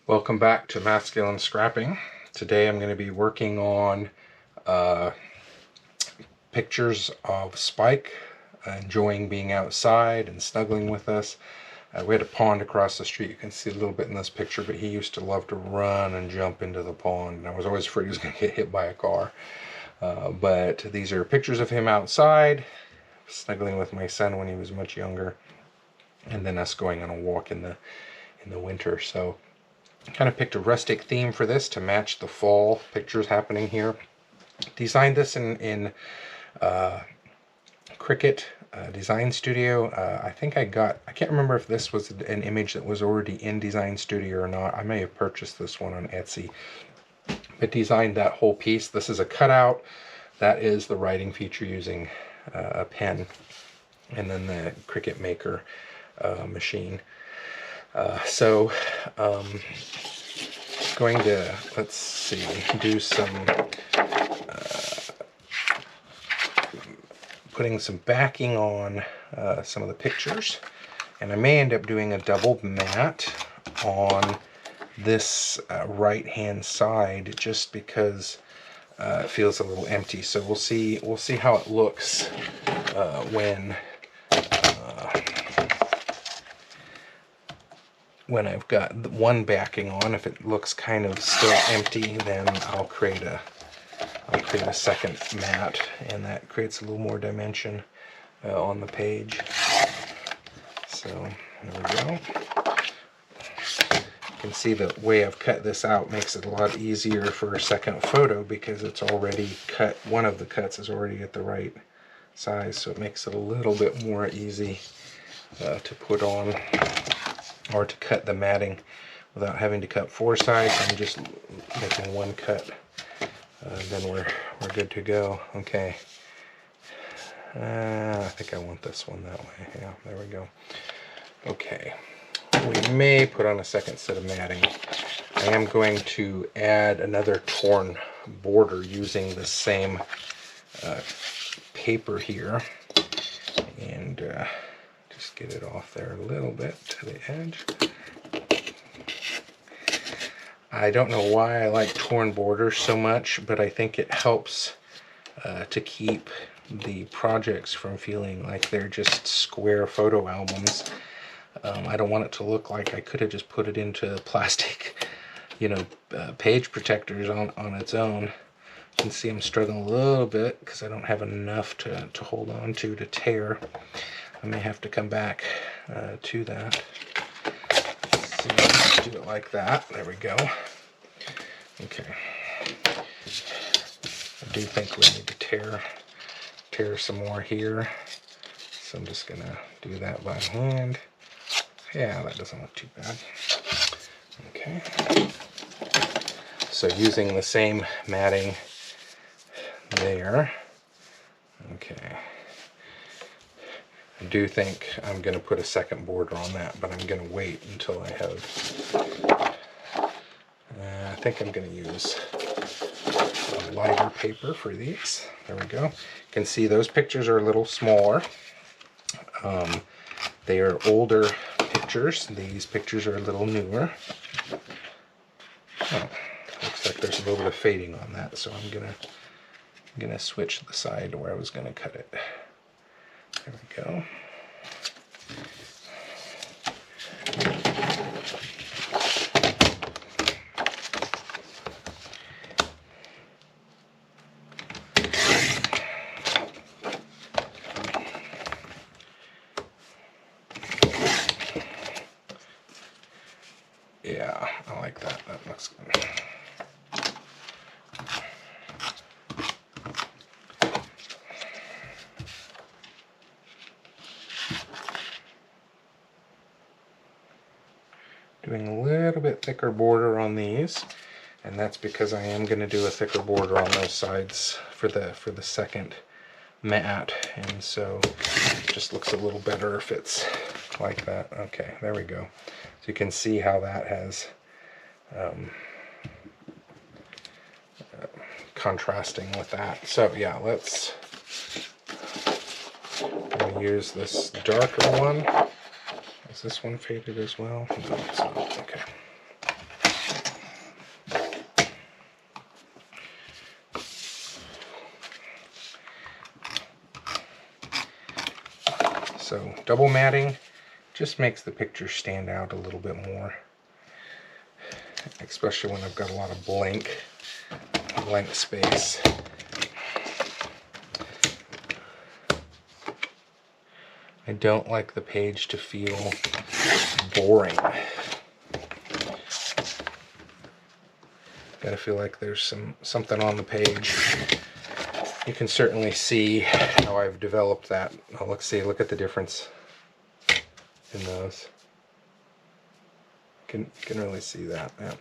Welcome back to Masculine Scrapping. Today I'm going to be working on pictures of Spike enjoying being outside and snuggling with us. We had a pond across the street. You can see a little bit in this picture, but he used to love to run and jump into the pond, and I was always afraid he was going to get hit by a car. But these are pictures of him outside, snuggling with my son when he was much younger, and then us going on a walk in the winter. So kind of picked a rustic theme for this to match the fall pictures happening here. Designed this in Cricut Design Studio. I think I can't remember if this was an image that was already in Design Studio or not. I may have purchased this one on Etsy. But designed that whole piece. This is a cutout. That is the writing feature using a pen. And then the Cricut Maker machine. Going to, let's see, do some putting some backing on some of the pictures, and I may end up doing a double matte on this right hand side just because it feels a little empty. So we'll see how it looks when I've got one backing on. If it looks kind of still empty, then I'll create a second matte, and that creates a little more dimension on the page. So there we go. You can see the way I've cut this out makes it a lot easier for a second photo because it's already cut. One of the cuts is already at the right size, so it makes it a little bit more easy to put on, or to cut the matting without having to cut four sides. I'm just making one cut. Then we're good to go. Okay. I think I want this one that way. Yeah, there we go. Okay. We may put on a second set of matting. I am going to add another torn border using the same paper here, and just get it off there a little bit to the edge. I don't know why I like torn borders so much, but I think it helps to keep the projects from feeling like they're just square photo albums. I don't want it to look like I could have just put it into plastic, page protectors on its own. You can see I'm struggling a little bit because I don't have enough to hold on to tear. I may have to come back to that. Let's see, let's do it like that. There we go. Okay. I do think we need to tear some more here. So I'm just gonna do that by hand. Yeah, that doesn't look too bad. Okay. So using the same matting there. Okay. I do think I'm going to put a second border on that, but I'm going to wait until I have, I think I'm going to use a lighter paper for these. There we go. You can see those pictures are a little smaller. They are older pictures. These pictures are a little newer. Oh, looks like there's a little bit of fading on that, so I'm gonna switch the side where I was going to cut it. There we go. Yeah, I like that. That looks good. Doing a little bit thicker border on these, and that's because I am going to do a thicker border on those sides for the second matte, and so it just looks a little better if it's like that. Okay, there we go. So you can see how that has contrasting with that. So yeah, I'm gonna use this darker one. Is this one faded as well? No, it's not. Okay. So double matting just makes the picture stand out a little bit more, especially when I've got a lot of blank space. I don't like the page to feel boring. Gotta feel like there's something on the page. You can certainly see how I've developed that. Oh, look at the difference in those. Can really see that. Yeah.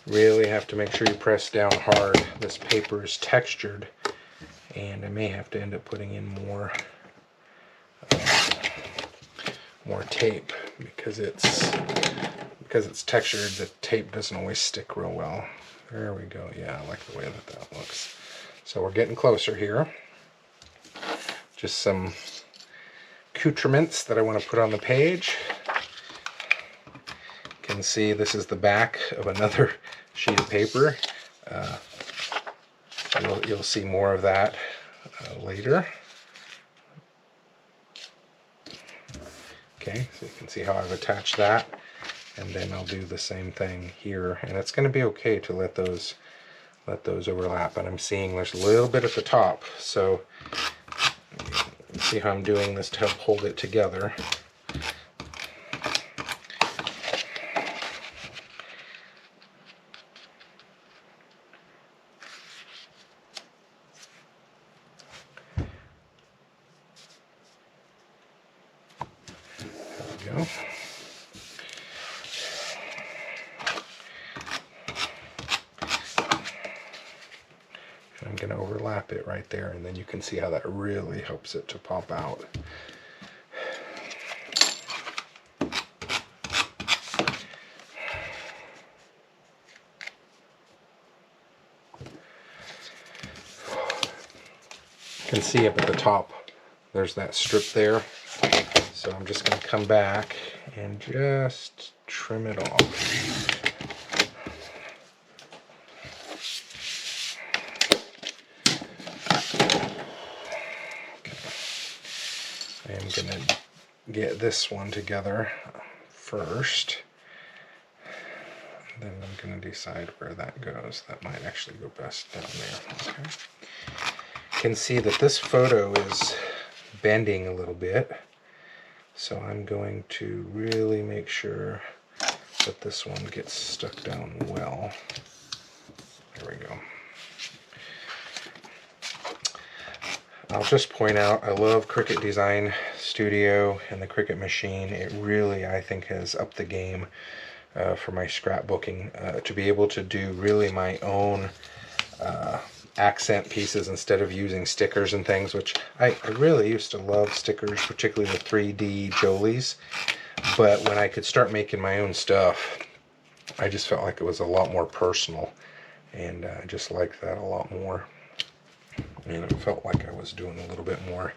Really have to make sure you press down hard. This paper is textured, and I may have to end up putting in more tape because it's textured. The tape doesn't always stick real well. There we go. Yeah, I like the way that looks. So we're getting closer here. Just some accoutrements that I want to put on the page. You can see this is the back of another sheet of paper. You'll see more of that later. Okay, so you can see how I've attached that, and then I'll do the same thing here, and it's going to be okay to let those overlap. And I'm seeing there's a little bit at the top, so see how I'm doing this to help hold it together. Go. And I'm going to overlap it right there, and then you can see how that really helps it to pop out. You can see up at the top, there's that strip there. So I'm just going to come back and just trim it off. Okay. I'm going to get this one together first. Then I'm going to decide where that goes. That might actually go best down there. Okay. You can see that this photo is bending a little bit. So I'm going to really make sure that this one gets stuck down well. There we go. I'll just point out, I love Cricut Design Studio and the Cricut machine. It really, I think, has upped the game for my scrapbooking, to be able to do really my own accent pieces instead of using stickers and things, which I really used to love stickers, particularly the 3D Jolies, but when I could start making my own stuff, I just felt like it was a lot more personal, and I just liked that a lot more, and it felt like I was doing a little bit more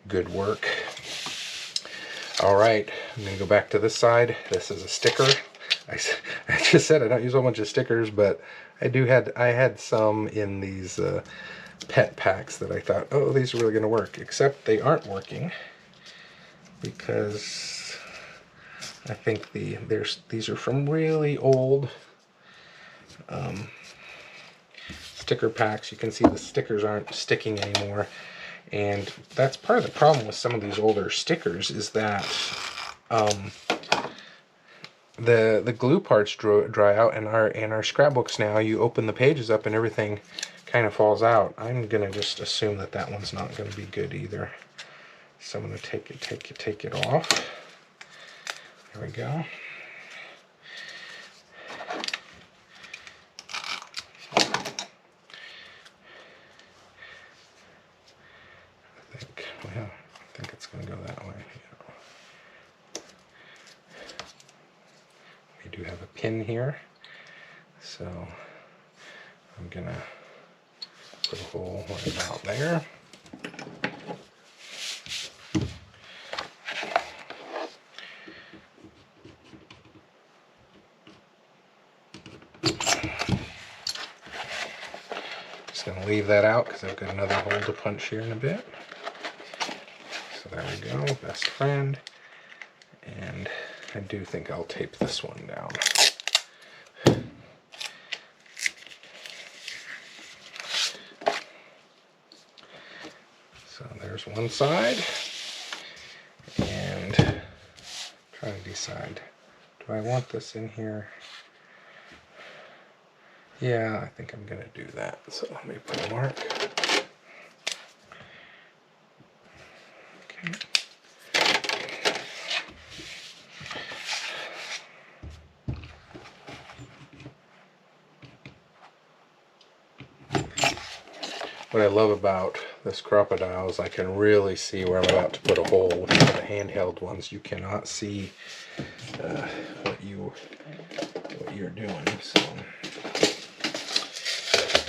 good work. Alright, I'm going to go back to this side. This is a sticker. I just said I don't use a whole bunch of stickers, but I had some in these pet packs that I thought, oh, these are really going to work, except they aren't working because I think these are from really old sticker packs. You can see the stickers aren't sticking anymore, and that's part of the problem with some of these older stickers is that the glue parts dry out, and our scrapbooks now, you open the pages up and everything kind of falls out. I'm gonna just assume that that one's not gonna be good either. So I'm gonna take it off. There we go. Yeah, I think it's going to go that way. Yeah. We do have a pin here, so I'm going to put a hole right about there. Just going to leave that out because I've got another hole to punch here in a bit. So there we go, best friend. And I do think I'll tape this one down. So there's one side. And try to decide, do I want this in here? Yeah, I think I'm going to do that. So let me put a mark. Okay. What I love about this crocodile is I can really see where I'm about to put a hole. With the handheld ones, you cannot see what you're doing. So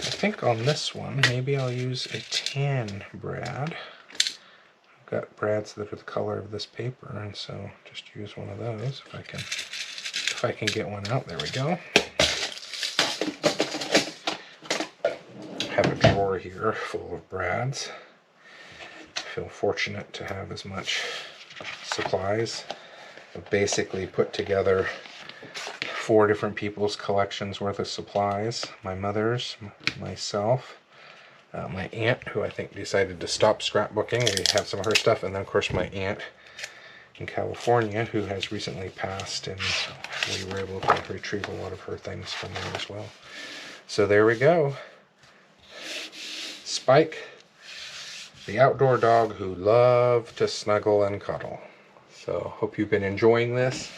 I think on this one, maybe I'll use a tan brad. I've got brads that are the color of this paper, and so just use one of those if I can get one out. There we go. I have a drawer here full of brads. I feel fortunate to have as much supplies. I've basically put together 4 different people's collections worth of supplies. My mother's, myself, my aunt, who I think decided to stop scrapbooking. We have some of her stuff, and then of course my aunt in California, who has recently passed, and we were able to retrieve a lot of her things from there as well. So there we go. Spike, the outdoor dog who loved to snuggle and cuddle. So hope you've been enjoying this.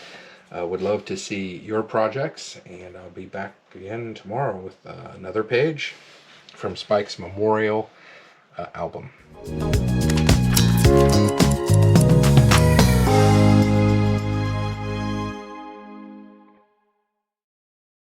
I would love to see your projects, and I'll be back again tomorrow with another page from Spike's memorial album.